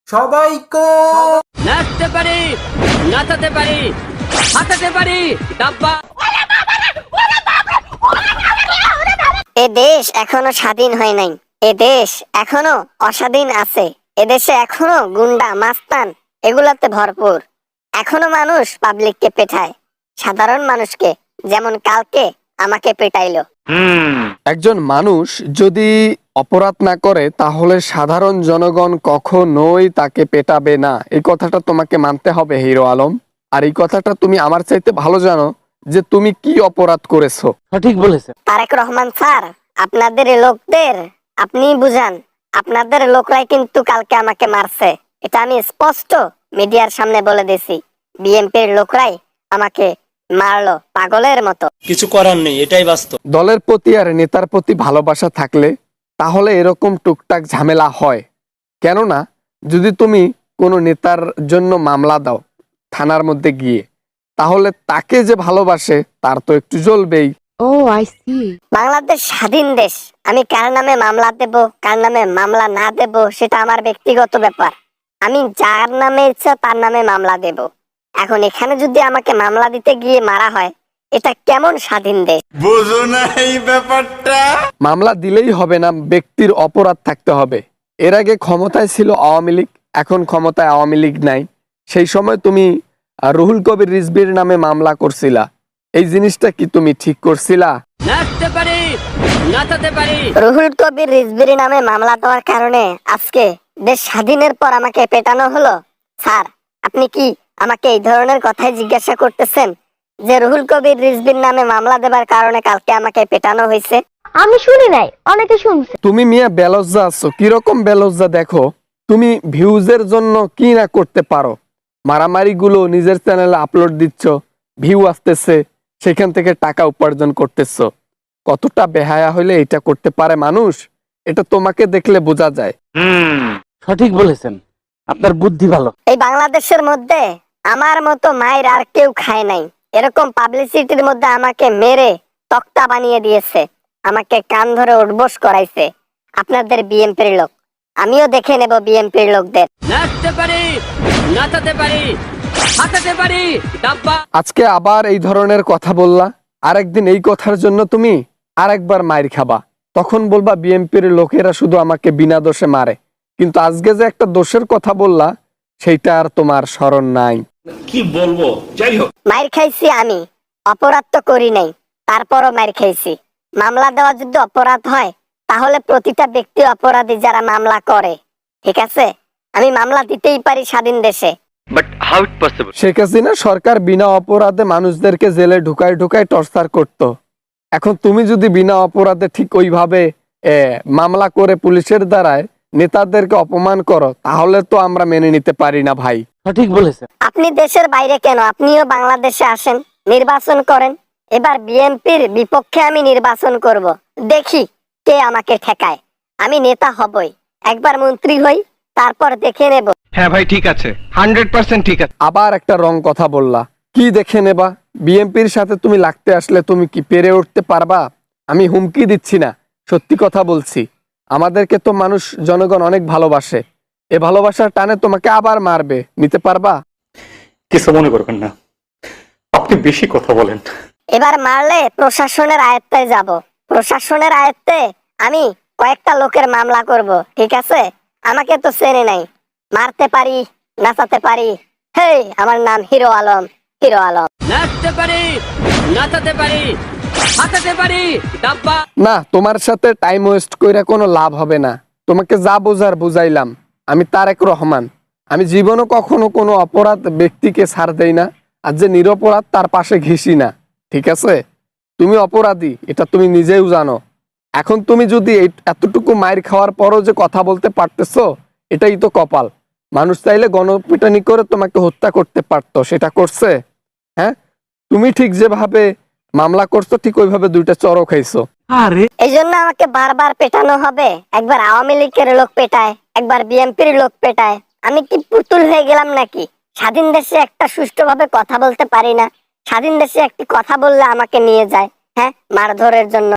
সবাইকে নাচতে পারি, নাচাতে পারি, হাঁটাতে পারি, ডাব্বা। এ দেশ এখনো স্বাধীন হয় নাই। এ দেশ এখনো অস্বাধীন আছে। এদেশে এখনো গুন্ডা মাস্তান এগুলাতে ভরপুর। এখনো মানুষ পাবলিককে পেটায়, সাধারণ মানুষকে, যেমন কালকে আমাকে পেটাইলো। একজন মানুষ যদি অপরাধ না করে তাহলে সাধারণ জনগণ কখনোই তাকে পেটাবে না। এই কথাটা তোমাকে মানতে হবে হিরো আলম। আর এই কথাটা তুমি আমার চাইতে ভালো জানো যে তুমি কি অপরাধ করেছো। সঠিক বলেছে। তারেক রহমান স্যার, আপনাদের লোকদের আপনি বুঝান। আপনাদের লোকরাই কিন্তু কালকে আমাকে মারছে, এটা আমি স্পষ্ট মিডিয়ার সামনে বলে দিছি। বিএনপির লোকরাই আমাকে মারলো পাগলের মতো। কিছু করার নেই, এটাই বাস্তব। দলের প্রতি আর নেতার প্রতি ভালোবাসা থাকলে তাহলে এরকম টুকটাক ঝামেলা হয়। কেননা যদি তুমি কোনো নেতার জন্য মামলা দাও থানার মধ্যে গিয়ে, তাহলে তাকে যে ভালোবাসে তার তো একটু জ্বলবেই। ও আই সি। বাংলাদেশ স্বাধীন দেশ। আমি কার নামে মামলা দেব, কার নামে মামলা না দেব সেটা আমার ব্যক্তিগত ব্যাপার। আমি যার নামে ইচ্ছা তার নামে মামলা দেব। এখন এখানে যদি আমাকে মামলা দিতে গিয়ে মারা হয়, এটা কেমন স্বাধীন দেশ? বুঝো না এই ব্যাপারটা। মামলা দিলেই হবে না, ব্যক্তির অপরাধ থাকতে হবে। এর আগে ক্ষমতায় ছিল আওয়ামী লীগ, এখন ক্ষমতায় আওয়ামী লীগ নাই। সেই সময় তুমি রুহুল কবির রিজভির নামে মামলা করছিলা, এই জিনিসটা কি তুমি ঠিক করছিলা? নাচতে পারি, নাচাতে পারি। রুহুল কবির রিজভির নামে মামলা দেওয়ার কারণে আজকে দেশ স্বাধীনের পর আমাকে পেটানো হলো। স্যার, আপনি কি আমাকে এই ধরনের কথাই জিজ্ঞাসা করতেছেন যে রুহুল কবির রিজভির নামে মামলা দেবার কারণে কালকে আমাকে পেটানো হয়েছে? আমি শুনি নাই, অনেকে শুনছে। তুমি মিয়া বেলজ্জা আছো। কিরকম বেলজ্জা দেখো, তুমি ভিউজের জন্য কি না করতে পারো। মারামারি গুলো নিজের চ্যানেলে আপলোড দিচ্ছ, ভিউ আসতেছে, সেখান থেকে টাকা উপার্জন করতেছ। কতটা বেহায়া হইলে এটা করতে পারে মানুষ, এটা তোমাকে দেখলে বোঝা যায়। সঠিক বলেছেন, আপনার বুদ্ধি ভালো। এই বাংলাদেশের মধ্যে আমার মতো মায়ের আর কেউ খায় নাই। এরকম পাবলিসিটির মধ্যে আমাকে মেরে তক্তা বানিয়ে দিয়েছে, আমাকে কান ধরে উঠবোস করাইছে আপনাদের বিএনপির লোক। আমিও দেখে নেব বিএনপির লোকদের। নাচতে পারি, নাচাতে পারি, হাঁটাতে পারি, ডাব্বা। আজকে আবার এই ধরনের কথা বললা, আরেকদিন এই কথার জন্য তুমি আরেকবার মাইর খাবা। তখন বলবা বিএনপির লোকেরা শুধু আমাকে বিনা দোষে মারে। কিন্তু আজকে যে একটা দোষের কথা বললা, সেইটা আর তোমার স্মরণ নাই। কি বলবো, যাই হোক। মাইর খাইছি আমি, অপরাধ তো করি নাই, তারপরও মাইর খাইছি। মামলা দেওয়া যদি অপরাধ হয় তাহলে প্রতিটা ব্যক্তি অপরাধী যারা মামলা করে। ঠিক আছে, আমি মামলা দিতেই পারি স্বাধীন দেশে। শেখ হাসিনা সরকার বিনা অপরাধে মানুষদেরকে জেলে ঢুকায় ঢুকায় টর্চার করত। এখন তুমি যদি বিনা অপরাধে ঠিক ওইভাবে মামলা করে পুলিশের দ্বারায় নেতাদেরকে অপমান করো, তাহলে তো আমরা মেনে নিতে পারি না ভাই। সঠিক বলেছেন। আপনি দেশের বাইরে কেন, আপনিও বাংলাদেশে আসেন, নির্বাচন করেন। এবার বিএনপির বিপক্ষে আমি নির্বাচন করব, দেখি কে আমাকে ঠেকায়। আমি নেতা হবই, একবার মন্ত্রী হই, তারপর দেখে নেব। হ্যাঁ ভাই, ঠিক আছে, 100% ঠিক আছে। আবার একটা রং কথা বললা, কি দেখে নেবা? বিএনপির সাথে তুমি লাগতে আসলে তুমি কি পেরে উঠতে পারবা? আমি হুমকি দিচ্ছি না, সত্যি কথা বলছি। আমাদেরকে তো মানুষ জনগণ অনেক ভালোবাসে, এ ভালোবাসার টানে তোমাকে আবার মারবে, নিতে পারবা? কিছু মনে করবেন না, আপনি বেশি কথা বলেন। এবার মারলে প্রশাসনের আয়ত্তে যাব। প্রশাসনের আয়ত্তে আমি কয়েকটা লোকের মামলা করব। ঠিক আছে, আমাকে তো চেনে নাই, মারতে পারি, নাচাতে পারি। হেই, আমার নাম হিরো আলম, হিরো আলম। নাচতে পারি, নাচাতে পারি, হাঁটাতে পারি, ডাব্বা। না, তোমার সাথে টাইম ওয়েস্ট কইরা কোনো লাভ হবে না। তোমাকে যা বোঝার বুঝাইলাম। আমি তারেক রহমান, আমি জীবনও কখনো কোনো অপরাধ ব্যক্তিকে ছাড় দেই না, আর যে নিরপরাধ তার পাশে ঘেঁষি না। ঠিক আছে, তুমি অপরাধী, এটা তুমি নিজেও জানো। এখন তুমি যদি এতটুকু মাইর খাওয়ার পরও যে কথা বলতে পারতেছো, এটাই তো কপাল। মানুষ চাইলে গণপিটানি করে তোমাকে হত্যা করতে পারতো, সেটা করছে? হ্যাঁ, তুমি ঠিক যেভাবে মামলা করছো ঠিক ওইভাবে দুইটা চড়ও খাইছো। এই জন্য আমাকে বারবার পেটানো হবে? একবার আওয়ামী লীগের লোক পেটায়, একবার বিএনপির লোক পেটায়। আমি কি পুতুল হয়ে গেলাম নাকি? স্বাধীন দেশে একটা সুষ্ঠুভাবে কথা বলতে পারি না? স্বাধীন দেশে একটি কথা বললে আমাকে নিয়ে যায়, হ্যাঁ, মারধরের জন্য।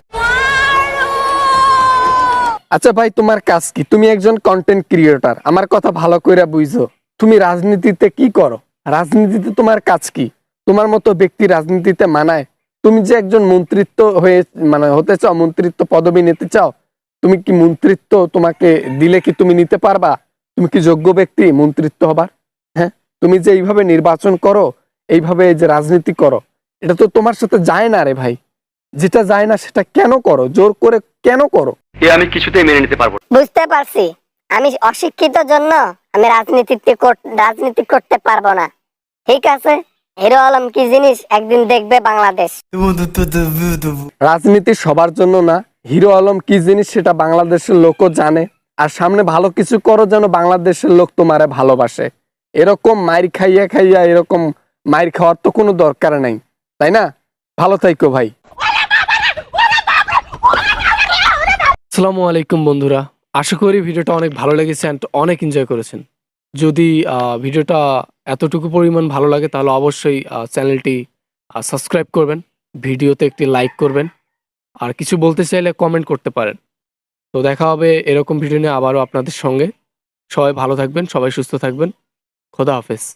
আচ্ছা ভাই, তোমার কাজ কি? তুমি একজন কন্টেন্ট ক্রিয়েটর, আমার কথা ভালো করে বুঝো। তুমি রাজনীতিতে কি করো? রাজনীতিতে তোমার কাজ কি? তোমার মতো ব্যক্তি রাজনীতিতে মানায়? তুমি যে একজন মন্ত্রিত্ব হয়ে মানে হতে চাও, মন্ত্রিত্ব পদবি নিতে চাও, তুমি কি মন্ত্রিত্ব তোমাকে দিলে কি তুমি নিতে পারবা? তুমি কি যোগ্য ব্যক্তি মন্ত্রিত্ব হবার? হ্যাঁ, তুমি যে এইভাবে নির্বাচন করো, এইভাবে এই যে রাজনীতি করো, এটা তো তোমার সাথে যায় না রে ভাই। যেটা যায় না সেটা কেন করো? জোর করে কেন করো? এ আমি কিছুতেই মেনে নিতে পারবো না। বুঝতে পারছি, আমি অশিক্ষিত জন্য আমি রাজনীতি করতে পারবো না। ঠিক আছে, হিরো আলম কি জিনিস একদিন দেখবে বাংলাদেশ। রাজনীতি সবার জন্য না। হিরো আলম কি জিনিস সেটা বাংলাদেশের লোকও জানে। আর সামনে ভালো কিছু করো যেন বাংলাদেশের লোক তোমারে ভালোবাসে। এরকম মাইর খাইয়া খাইয়া এরকম মাইর খাওয়ার তো কোনো দরকার নাই, তাই না? ভালো থাইকো ভাই। আসসালামু আলাইকুম বন্ধুরা, আশা করি ভিডিওটা অনেক ভালো লেগেছে অ্যান্ড অনেক এনজয় করেছেন। যদি ভিডিওটা এতটুকু পরিমাণ ভালো লাগে তাহলে অবশ্যই চ্যানেলটি সাবস্ক্রাইব করবেন, ভিডিওতে একটি লাইক করবেন, আর কিছু বলতে চাইলে কমেন্ট করতে পারেন। তো দেখা হবে এরকম ভিডিও নিয়ে আবারও আপনাদের সঙ্গে। সবাই ভালো থাকবেন, সবাই সুস্থ থাকবেন। খোদা হাফেজ।